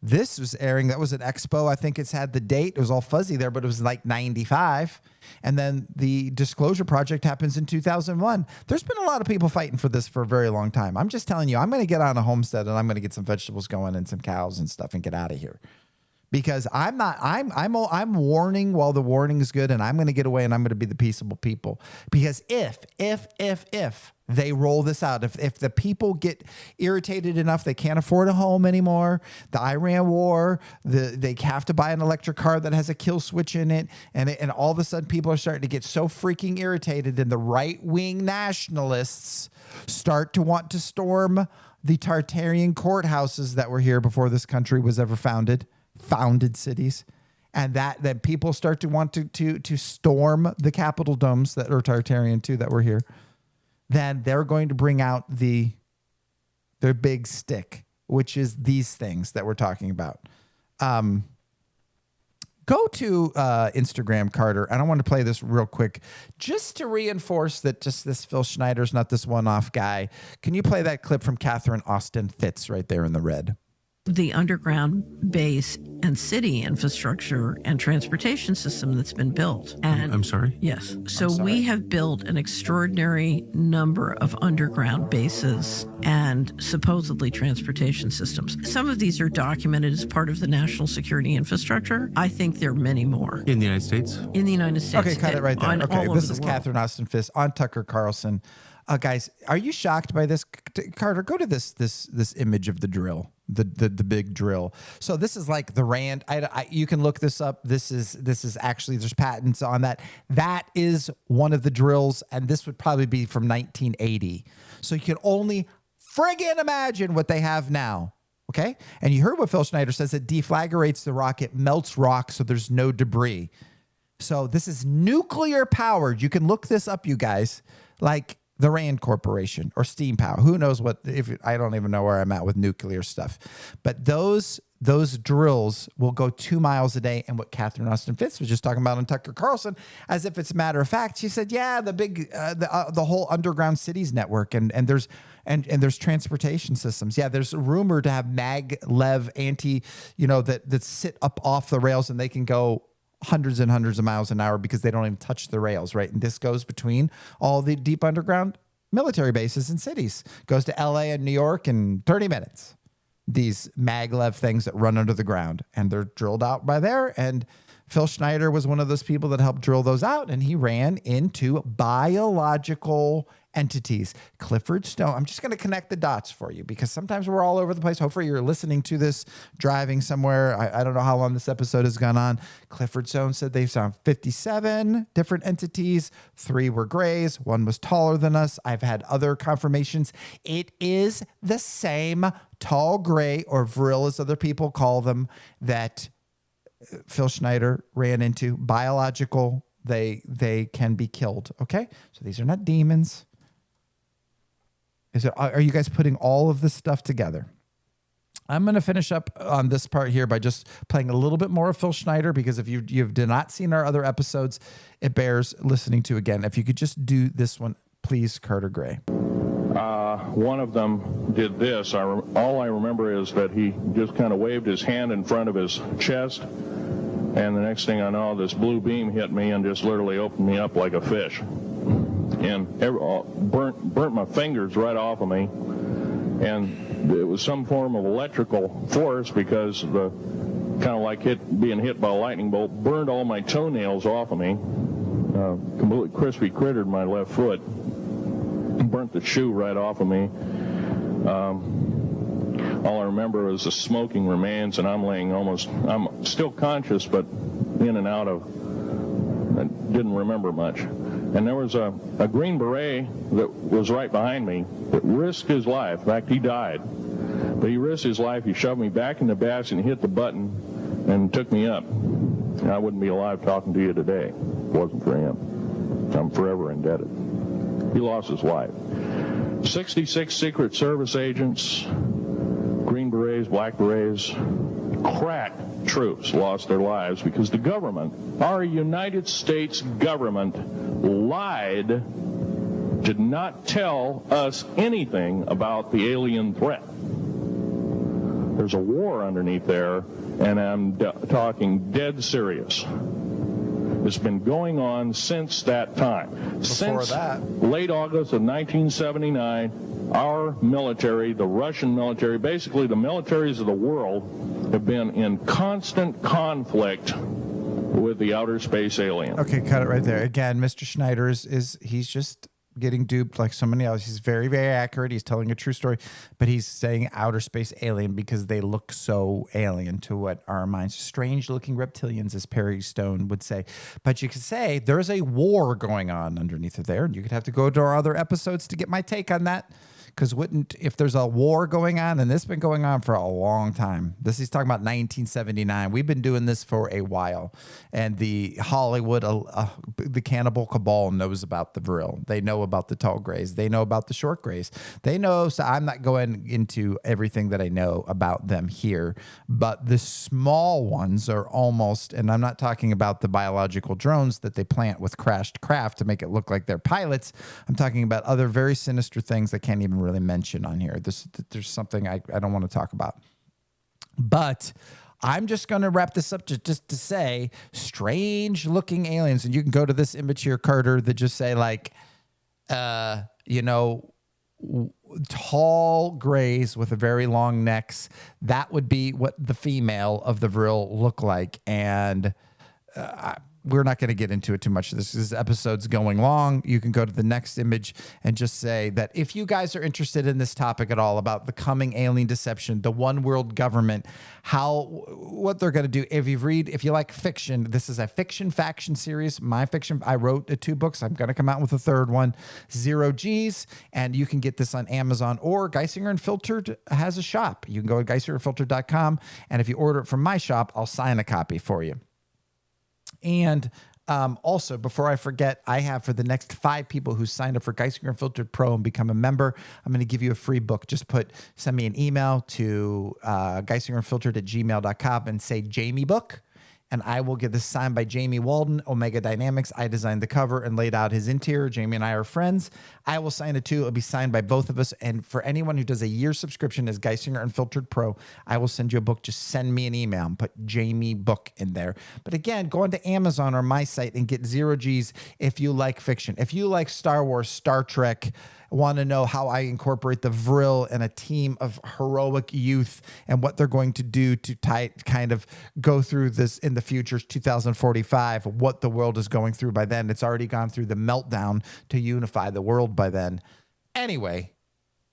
this was airing. That was an expo. I think it's had the date. It was all fuzzy there, but it was like 95. And then the Disclosure Project happens in 2001. There's been a lot of people fighting for this for a very long time. I'm just telling you, I'm going to get on a homestead and I'm going to get some vegetables going and some cows and stuff and get out of here. Because I'm warning while the warning is good, and I'm going to get away and I'm going to be the peaceable people. Because if they roll this out, if the people get irritated enough, they can't afford a home anymore, the Iran war, they have to buy an electric car that has a kill switch in it, and all of a sudden people are starting to get so freaking irritated, and the right-wing nationalists start to want to storm the Tartarian courthouses that were here before this country was ever founded cities, and then people start to want to storm the Capitol domes that are Tartarian too, that were here, then they're going to bring out their big stick, which is these things that we're talking about. Go to Instagram, Carter, and I want to play this real quick just to reinforce that just this Phil Schneider's not this one-off guy. Can you play that clip from Catherine Austin Fitz right there in the red? The underground base and city infrastructure and transportation system that's been built. And I'm sorry? Yes. So we have built an extraordinary number of underground bases and supposedly transportation systems. Some of these are documented as part of the national security infrastructure. I think there are many more. In the United States? In the United States. Okay, cut it right there. Okay, all this over is the world. Catherine Austin Fitz on Tucker Carlson. Guys, are you shocked by this? Carter, go to this image of the drill, the big drill. So this is like the Rand. You can look this up. This is actually, there's patents on that. That is one of the drills, and this would probably be from 1980. So you can only friggin' imagine what they have now. Okay, and you heard what Phil Schneider says. It deflagrates the rock. It melts rock, so there's no debris. So this is nuclear powered. You can look this up, you guys. Like the Rand Corporation or steam power. Who knows what, I don't even know where I'm at with nuclear stuff. But those drills will go 2 miles a day. And what Catherine Austin Fitz was just talking about on Tucker Carlson, as if it's a matter of fact, she said, yeah, the whole underground cities network and there's transportation systems. Yeah, there's a rumor to have maglev that sit up off the rails and they can go hundreds and hundreds of miles an hour because they don't even touch the rails, right? And this goes between all the deep underground military bases and cities. Goes to LA and New York in 30 minutes. These maglev things that run under the ground, and they're drilled out by there. And Phil Schneider was one of those people that helped drill those out, and he ran into biological entities. Clifford Stone, I'm just going to connect the dots for you because sometimes we're all over the place. Hopefully you're listening to this driving somewhere. I don't know how long this episode has gone on. Clifford Stone said they found 57 different entities. 3 were grays. 1 was taller than us. I've had other confirmations. It is the same tall gray, or vril as other people call them, that Phil Schneider ran into. Biological, they can be killed. Okay, so these are not demons. Are you guys putting all of this stuff together? I'm going to finish up on this part here by just playing a little bit more of Phil Schneider, because if you've not seen our other episodes, it bears listening to again. If you could just do this one, please, Carter Gray. One of them did this. All I remember is that he just kind of waved his hand in front of his chest, and the next thing I know, this blue beam hit me and just literally opened me up like a fish, and burnt my fingers right off of me. And it was some form of electrical force, because the kind of like being hit by a lightning bolt burned all my toenails off of me, completely crispy crittered my left foot, burnt the shoe right off of me. All I remember is the smoking remains, and I'm still conscious, but in and out of, I didn't remember much. And there was a Green Beret that was right behind me that risked his life. In fact, he died. But he risked his life. He shoved me back in the basket and hit the button and took me up. And I wouldn't be alive talking to you today if it wasn't for him. I'm forever indebted. He lost his life. 66 Secret Service agents, Green Berets, Black Berets, crack troops lost their lives because the government, our United States government, lied, did not tell us anything about the alien threat. There's a war underneath there, and I'm talking dead serious. It's been going on since that time. Since late August of 1979, our military, the Russian military, basically the militaries of the world, have been in constant conflict with the outer space alien. Okay, cut it right there. Again, Mr. Schneider he's just getting duped like so many others. He's very, very accurate. He's telling a true story, but he's saying outer space alien because they look so alien to what our minds, strange looking reptilians, as Perry Stone would say. But you could say there's a war going on underneath of there, and you could have to go to our other episodes to get my take on that. Because if there's a war going on, and this has been going on for a long time. He's talking about 1979. We've been doing this for a while. And the Hollywood, the cannibal cabal knows about the vril. They know about the tall grays. They know about the short grays. They know, so I'm not going into everything that I know about them here. But the small ones are almost, and I'm not talking about the biological drones that they plant with crashed craft to make it look like they're pilots. I'm talking about other very sinister things that can't even really mention on here. There's something I don't want to talk about. But I'm just going to wrap this up just to say strange looking aliens. And you can go to this image here, Carter, that just say like, tall grays with a very long necks. That would be what the female of the vril look like. And we're not going to get into it too much. This episode's going long. You can go to the next image and just say that if you guys are interested in this topic at all about the coming alien deception, the one world government, what they're going to do. If you like fiction, this is a fiction faction series. My fiction, I wrote 2 books. I'm going to come out with a 3rd one, 0 G's, and you can get this on Amazon, or Geisinger Unfiltered has a shop. You can go to geisingerunfiltered.com, and if you order it from my shop, I'll sign a copy for you. And also, before I forget, I have for the next 5 people who signed up for Geisinger Unfiltered Pro and become a member, I'm going to give you a free book. Just send me an email to geisingerunfiltered@gmail.com and say Jamie Book. And I will get this signed by Jamie Walden, Omega Dynamics. I designed the cover and laid out his interior. Jamie and I are friends. I will sign it too. It'll be signed by both of us. And for anyone who does a year subscription as Geisinger Unfiltered Pro, I will send you a book. Just send me an email and put Jamie Book in there. But again, go onto Amazon or my site and get 0 G's if you like fiction. If you like Star Wars, Star Trek, want to know how I incorporate the vril and a team of heroic youth and what they're going to do to kind of go through this in the the future, 2045, what the world is going through by then. It's already gone through the meltdown to unify the world by then. Anyway,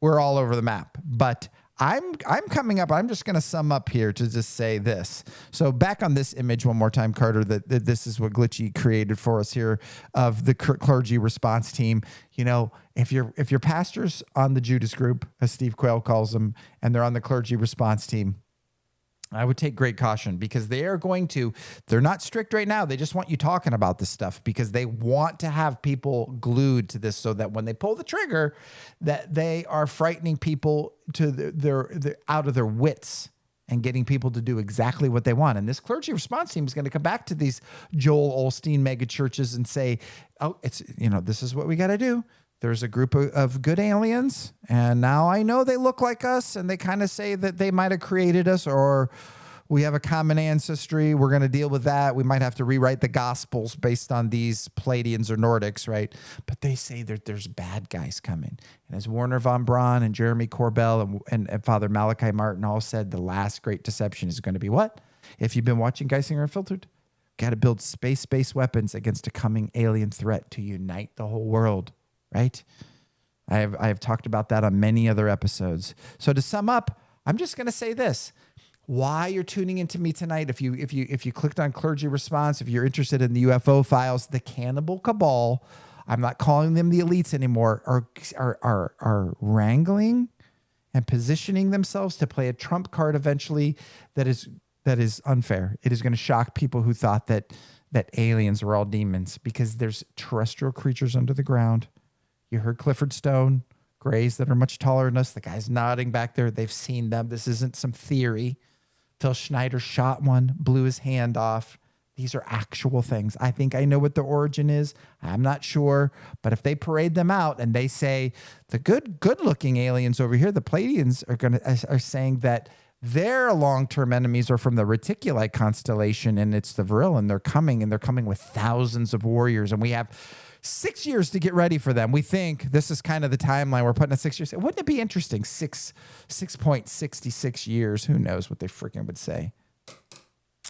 we're all over the map. But I'm coming up. I'm just going to sum up here to just say this. So back on this image one more time, Carter, that this is what Glitchy created for us here of the clergy response team. You know, if your pastor's on the Judas group, as Steve Quayle calls them, and they're on the clergy response team, I would take great caution because they're not strict right now. They just want you talking about this stuff because they want to have people glued to this so that when they pull the trigger, that they are frightening people to their out of their wits and getting people to do exactly what they want. And this clergy response team is going to come back to these Joel Osteen mega churches and say, oh, this is what we got to do. There's a group of good aliens, and now I know they look like us, and they kind of say that they might have created us, or we have a common ancestry. We're going to deal with that. We might have to rewrite the Gospels based on these Palladians or Nordics, right? But they say that there's bad guys coming. And as Werner von Braun and Jeremy Corbell and Father Malachi Martin all said, the last great deception is going to be what? If you've been watching Geisinger Unfiltered, got to build space-based weapons against a coming alien threat to unite the whole world. Right? I have talked about that on many other episodes. So to sum up, I'm just going to say this. Why you're tuning into me tonight, if you clicked on Clergy Response, if you're interested in the UFO files, the cannibal cabal, I'm not calling them the elites anymore, are wrangling and positioning themselves to play a trump card eventually that is unfair. It is going to shock people who thought that aliens were all demons because there's terrestrial creatures under the ground. You heard Clifford Stone, grays that are much taller than us. The guy's nodding back there. They've seen them. This isn't some theory. Phil Schneider shot one, blew his hand off. These are actual things. I think I know what the origin is. I'm not sure. But if they parade them out and they say the good-looking aliens over here, the Palladians are saying that their long-term enemies are from the Reticuli constellation, and it's the Vril, and they're coming with thousands of warriors, and we have 6 years to get ready for them. We think this is kind of the timeline. We're putting at 6 years. Wouldn't it be interesting? 6.66 years. Who knows what they freaking would say?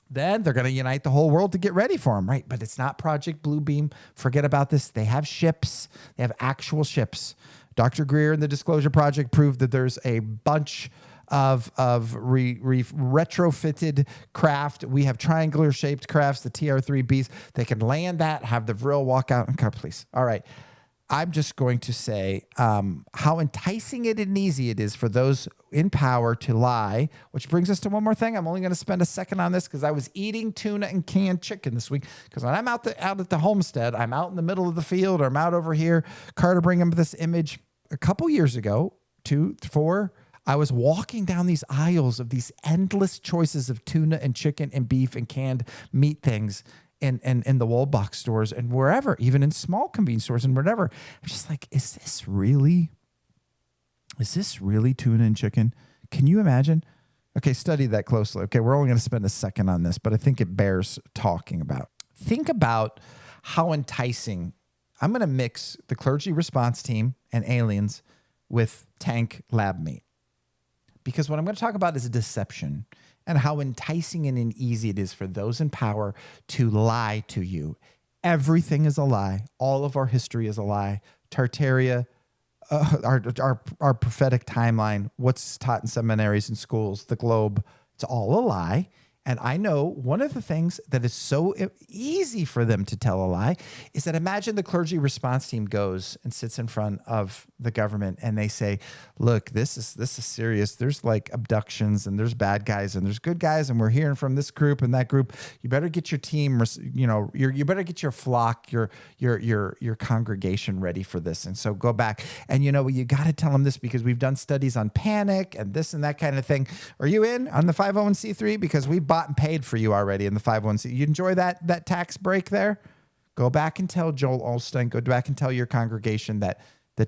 Then they're going to unite the whole world to get ready for them, right? But it's not Project Bluebeam. Forget about this. They have ships. They have actual ships. Dr. Greer and the Disclosure Project proved that there's a bunch of retrofitted craft. We have triangular shaped crafts, the TR-3Bs. They can land that, have the Vril walk out and cut, please. All right. I'm just going to say how enticing it and easy it is for those in power to lie, which brings us to one more thing. I'm only going to spend a second on this because I was eating tuna and canned chicken this week because when I'm out at the homestead, I'm out in the middle of the field or I'm out over here. Carter bring him this image a couple years ago, 2, 4, I was walking down these aisles of these endless choices of tuna and chicken and beef and canned meat things in the Woolbox stores and wherever, even in small convenience stores and whatever. I'm just like, is this really tuna and chicken? Can you imagine? Okay, study that closely. Okay, we're only going to spend a second on this, but I think it bears talking about. Think about how enticing. I'm going to mix the clergy response team and aliens with tank lab meat. Because what I'm going to talk about is deception and how enticing and easy it is for those in power to lie to you. Everything is a lie. All of our history is a lie. Tartaria, our prophetic timeline, what's taught in seminaries and schools, the globe, it's all a lie. And I know one of the things that is so easy for them to tell a lie is that imagine the clergy response team goes and sits in front of the government and they say, look, this is serious. There's like abductions and there's bad guys and there's good guys. And we're hearing from this group and that group. You better get your team, you better get your flock, your congregation ready for this. And so go back and you got to tell them this because we've done studies on panic and this and that kind of thing. Are you in on the 501c3? Because we bought and paid for you already in the 501c. You enjoy that tax break there? Go back and tell Joel Osteen, go back and tell your congregation that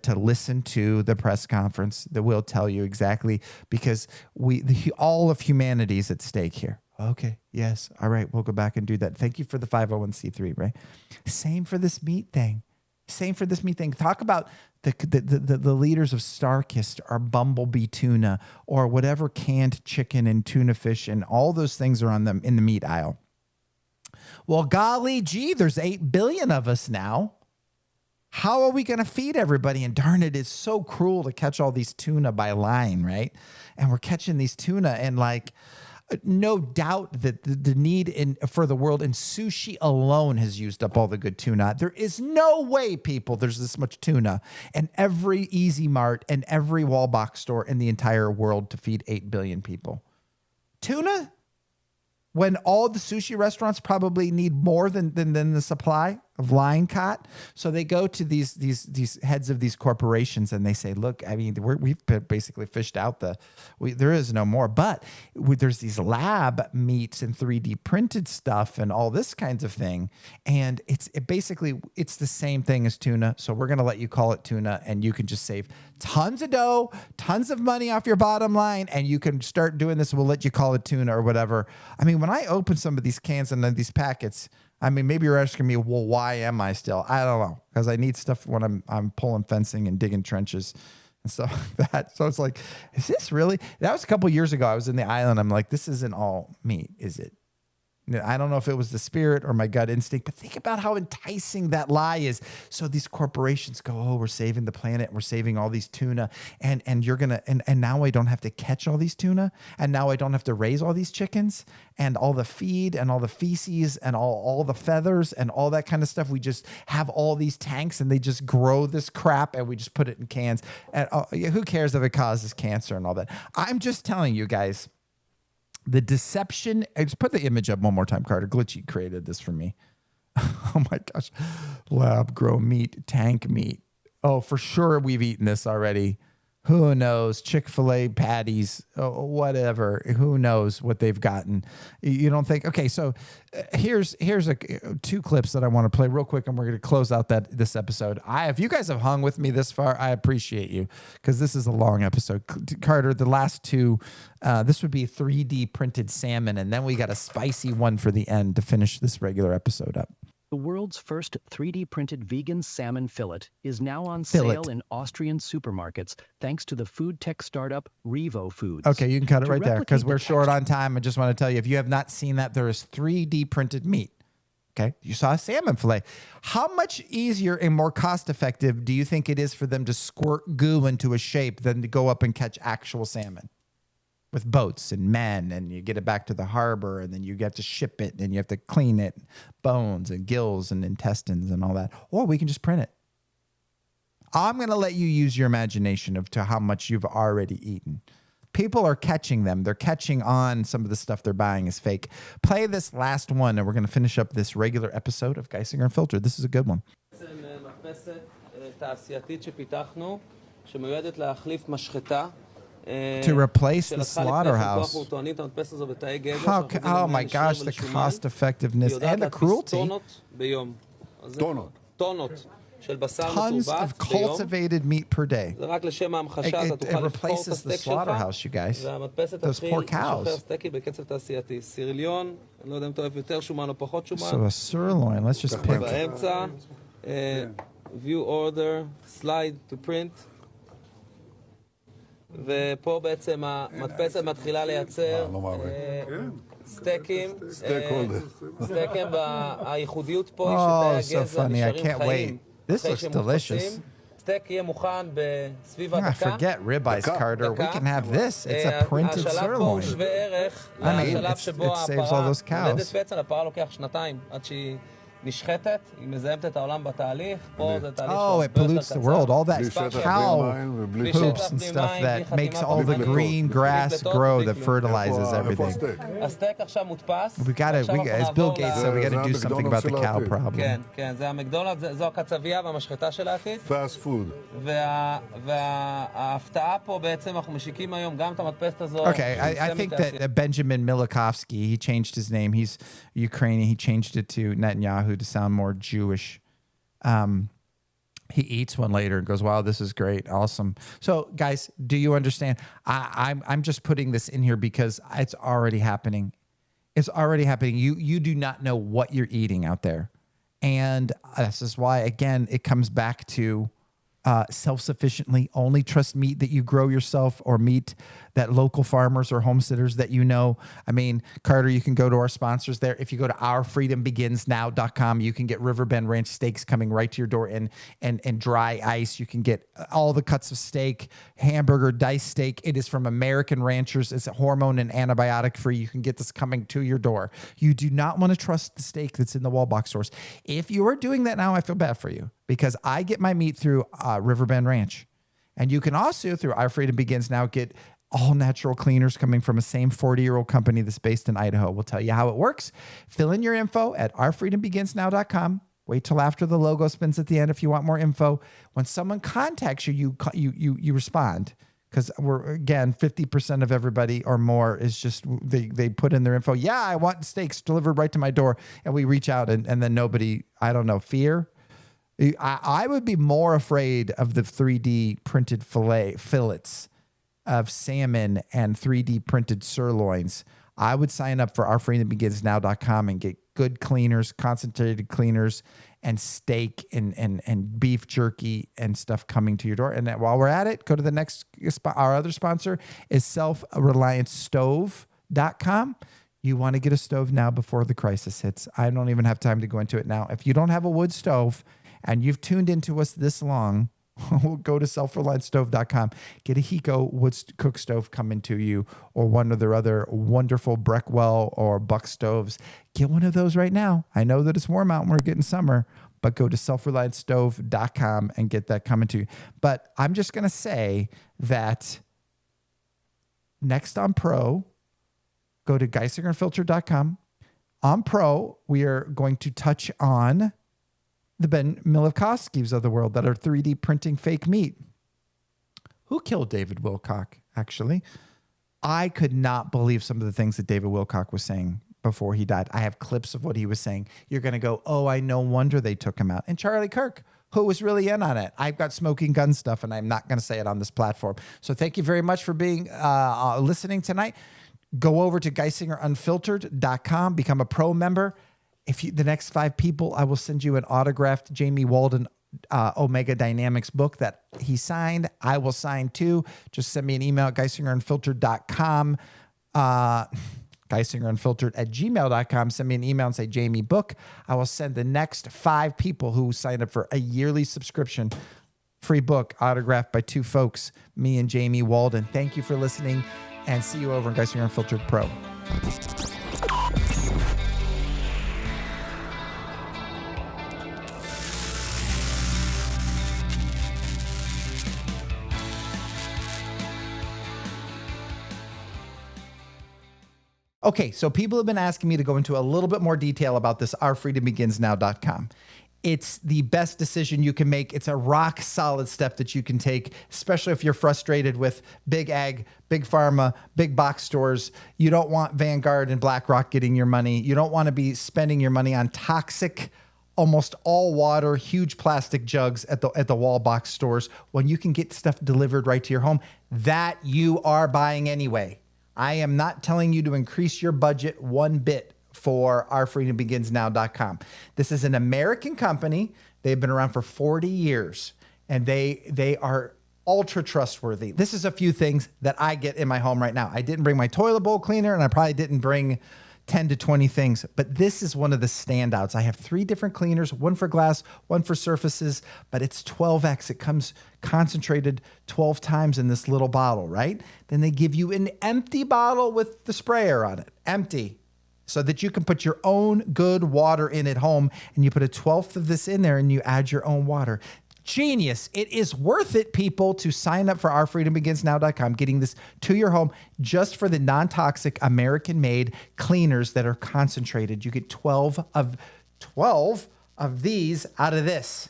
to listen to the press conference that will tell you exactly, because all of humanity is at stake here. Okay, yes, all right, we'll go back and do that. Thank you for the 501c3, right? Same for this meat thing. Talk about the leaders of Starkist or Bumblebee Tuna or whatever canned chicken and tuna fish and all those things are on them in the meat aisle. Well, golly gee, there's 8 billion of us now. How are we going to feed everybody? And darn it, it's so cruel to catch all these tuna by line, right? And we're catching these tuna, and like, no doubt that the need for the world in sushi alone has used up all the good tuna. There is no way, people, there's this much tuna in every Easy Mart and every Wallbox store in the entire world to feed 8 billion people. Tuna? When all the sushi restaurants probably need more than the supply of line caught. So they go to these heads of these corporations and they say, look, I mean, we've basically fished out there is no more. But there's these lab meats and 3D printed stuff and all this kinds of thing. And it's the same thing as tuna. So we're going to let you call it tuna, and you can just save tons of dough, tons of money off your bottom line, and you can start doing this. We'll let you call it tuna or whatever. I mean, when I open some of these cans and then these packets, I mean, maybe you're asking me, well, why am I still? I don't know, because I need stuff when I'm pulling fencing and digging trenches and stuff like that. So it's like, is this really? That was a couple years ago. I was in the island. I'm like, this isn't all meat, is it? I don't know if it was the spirit or my gut instinct, but think about how enticing that lie is. So these corporations go, oh, we're saving the planet. We're saving all these tuna. And you're going to, and now I don't have to catch all these tuna. And now I don't have to raise all these chickens and all the feed and all the feces and all the feathers and all that kind of stuff. We just have all these tanks and they just grow this crap and we just put it in cans. And who cares if it causes cancer and all that? I'm just telling you guys. The deception, just put the image up one more time, Carter. Glitchy created this for me. Oh my gosh. Lab grow meat, tank meat. Oh, for sure we've eaten this already. Who knows? Chick-fil-A patties, whatever. Who knows what they've gotten? You don't think? Okay, so here's two clips that I want to play real quick, and we're going to close out this episode. If you guys have hung with me this far, I appreciate you, because this is a long episode. Carter, the last two, this would be 3D printed salmon, and then we got a spicy one for the end to finish this regular episode up. The world's first 3D printed vegan salmon fillet is now on sale in Austrian supermarkets thanks to the food tech startup Revo Foods. Okay, you can cut it right there because we're short on time. I just want to tell you, if you have not seen that, there is 3D printed meat. Okay, you saw a salmon fillet. How much easier and more cost effective do you think it is for them to squirt goo into a shape than to go up and catch actual salmon? With boats and men, and you get it back to the harbor, and then you get to ship it, and you have to clean it, bones and gills and intestines and all that. Or we can just print it. I'm going to let you use your imagination to how much you've already eaten. People are catching them. They're catching on some of the stuff they're buying is fake. Play this last one, and we're going to finish up this regular episode of Geisinger Unfiltered. This is a good one. To replace the slaughterhouse. Oh my gosh, the cost effectiveness and the cruelty. Tons of cultivated meat per day. It replaces the slaughterhouse, you guys. Those poor cows. So a sirloin, let's just pick. View order, slide to print. ופה בעצם המדפסת מתחילה לייצר סטייקים. סטייקים, הייחודיות פה היא שתאי הגזע נשארים חיים. שהם מודפסים. סטייק יהיה מוכן בסביב הדקה. Forget ribeyes, Carter. We can have this. It's a printed השלב פה הוא שווה ערך לשלב שבו הפרה מולדת בעצם. הפרה לוקח שנתיים עד שהיא נשחטת, היא מזהמת את העולם בתהליך. פה זה תהליך Oh, it pollutes the world. All that cow poops and stuff that makes all the green grass grow that fertilizes everything. הסטייק עכשיו מודפס. We got to, as Bill Gates said, we got to do something about the cow problem. כן, כן, זה המקדונלדס, זו הקצבייה והמשחטה של העתיד. Fast food. וההפתעה פה בעצם, אנחנו משיקים היום גם את המדפסת הזו. Okay, I think that Benjamin Milikovsky, he changed his name. He's Ukrainian. He changed it to Netanyahu to sound more Jewish. He eats one later and goes, wow, this is great. Awesome. So guys, do you understand? I'm just putting this in here because it's already happening. It's already happening. You do not know what you're eating out there. And this is why, again, it comes back to self-sufficiently. Only trust meat that you grow yourself or meat that local farmers or homesteaders that you know. I mean, Carter, you can go to our sponsors there. If you go to ourfreedombeginsnow.com, you can get Riverbend Ranch steaks coming right to your door and dry ice. You can get all the cuts of steak, hamburger, diced steak. It is from American ranchers. It's hormone and antibiotic free. You can get this coming to your door. You do not want to trust the steak that's in the wall box stores. If you are doing that now, I feel bad for you, because I get my meat through Riverbend Ranch. And you can also, through Our Freedom Begins Now, get all natural cleaners coming from a same 40-year-old company that's based in Idaho. We'll tell you how it works. Fill in your info at ourfreedombeginsnow.com. Wait till after the logo spins at the end if you want more info. When someone contacts you, you respond. Because we're, again, 50% of everybody or more is just, they put in their info. Yeah, I want steaks delivered right to my door. And we reach out and then nobody, I don't know, fear. I would be more afraid of the 3D printed fillets of salmon and 3D printed sirloins. I would sign up for ourfreedombeginsnow.com and get good cleaners, concentrated cleaners, and steak and beef jerky and stuff coming to your door. And while we're at it, go to the next, our other sponsor is Self Reliance Stove Co. You want to get a stove now before the crisis hits. I don't even have time to go into it now. If you don't have a wood stove and you've tuned into us this long, go to selfreliancestove.com. Get a Hiko wood cook stove coming to you, or one of their other wonderful Breckwell or Buck stoves. Get one of those right now. I know that it's warm out and we're getting summer, but go to selfreliancestove.com and get that coming to you. But I'm just going to say that next on Pro, go to GeisingerUnfiltered.com. On Pro, we are going to touch on the Ben Milavkovskys of the world that are 3D printing fake meat. Who killed David Wilcock, actually? I could not believe some of the things that David Wilcock was saying before he died. I have clips of what he was saying. You're going to go, oh, no wonder they took him out. And Charlie Kirk, who was really in on it. I've got smoking gun stuff, and I'm not going to say it on this platform. So thank you very much for being listening tonight. Go over to GeisingerUnfiltered.com, become a pro member. The next 5 people, I will send you an autographed Jamie Walden Omega Dynamics book that he signed. I will sign too. Just send me an email at GeisingerUnfiltered.com, GeisingerUnfiltered@gmail.com. Send me an email and say, Jamie, book. I will send the next 5 people who sign up for a yearly subscription, free book, autographed by 2 folks, me and Jamie Walden. Thank you for listening, and see you over in Geisinger Unfiltered Pro. Okay, so people have been asking me to go into a little bit more detail about this ourfreedombeginsnow.com. It's the best decision you can make. It's a rock solid step that you can take, especially if you're frustrated with big ag, big pharma, big box stores. You don't want Vanguard and BlackRock getting your money. You don't want to be spending your money on toxic, almost all water, huge plastic jugs at the wall box stores when you can get stuff delivered right to your home that you are buying anyway. I am not telling you to increase your budget one bit for ourfreedombeginsnow.com. This is an American company. They've been around for 40 years, and they are ultra trustworthy. This is a few things that I get in my home right now. I didn't bring my toilet bowl cleaner, and I probably didn't bring 10 to 20 things, but this is one of the standouts. I have 3 different cleaners, one for glass, one for surfaces, but it's 12X. It comes concentrated 12 times in this little bottle, right? Then they give you an empty bottle with the sprayer on it, empty, so that you can put your own good water in at home, and you put a 1/12 of this in there and you add your own water. Genius. It is worth it, people, to sign up for ourfreedombeginsnow.com, getting this to your home just for the non-toxic American-made cleaners that are concentrated. You get 12 of these out of this.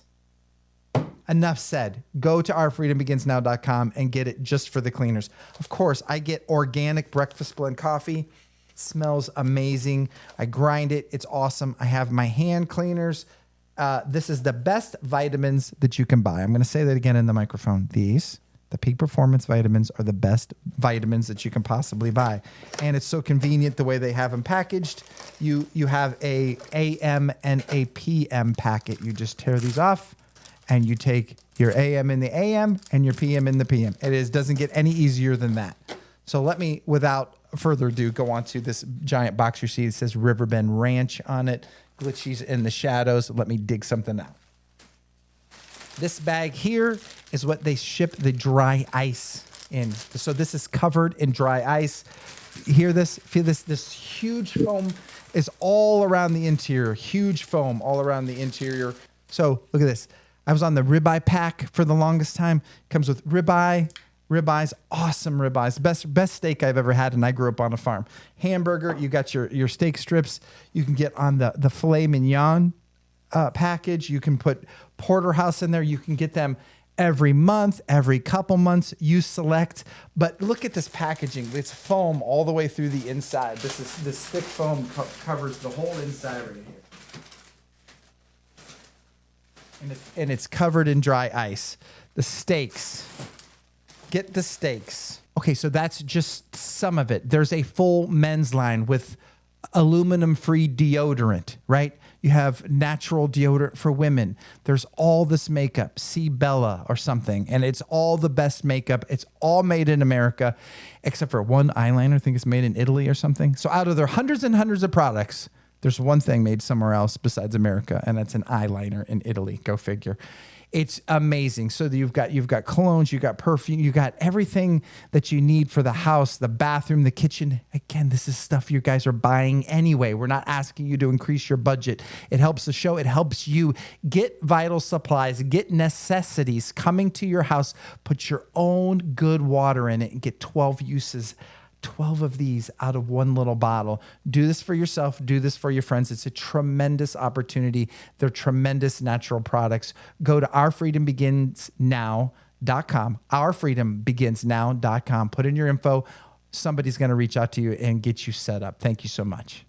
Enough said. Go to ourfreedombeginsnow.com and get it just for the cleaners. Of course, I get organic breakfast blend coffee. It smells amazing. I grind it. It's awesome. I have my hand cleaners. This is the best vitamins that you can buy. I'm going to say that again in the microphone. The Peak Performance vitamins are the best vitamins that you can possibly buy. And it's so convenient the way they have them packaged. You have a AM and a PM packet. You just tear these off and you take your AM in the AM and your PM in the PM. Doesn't get any easier than that. So let me, without further ado, go on to this giant box you see. It says Riverbend Ranch on it. Glitchies in the shadows. Let me dig something out. This bag here is what they ship the dry ice in. So this is covered in dry ice. Hear this? Feel this? This huge foam is all around the interior. Huge foam all around the interior. So look at this. I was on the ribeye pack for the longest time. Comes with ribeyes, awesome ribeyes. Best steak I've ever had, and I grew up on a farm. Hamburger, you got your steak strips. You can get on the filet mignon package. You can put porterhouse in there. You can get them every month, every couple months. You select. But look at this packaging. It's foam all the way through the inside. This thick foam covers the whole inside right here. And it's covered in dry ice. The steaks. Get the steaks. Okay, so that's just some of it. There's a full men's line with aluminum-free deodorant, right? You have natural deodorant for women. There's all this makeup, see Bella or something, and it's all the best makeup. It's all made in America, except for one eyeliner. I think it's made in Italy or something. So out of their hundreds and hundreds of products, there's one thing made somewhere else besides America, and that's an eyeliner in Italy. Go figure. It's amazing. So you've got colognes, you've got perfume, you got everything that you need for the house, the bathroom, the kitchen. Again, this is stuff you guys are buying anyway. We're not asking you to increase your budget. It helps the show. It helps you get vital supplies, get necessities coming to your house. Put your own good water in it and get 12 uses. 12 of these out of one little bottle. Do this for yourself. Do this for your friends. It's a tremendous opportunity. They're tremendous natural products. Go to ourfreedombeginsnow.com. Ourfreedombeginsnow.com. Put in your info. Somebody's going to reach out to you and get you set up. Thank you so much.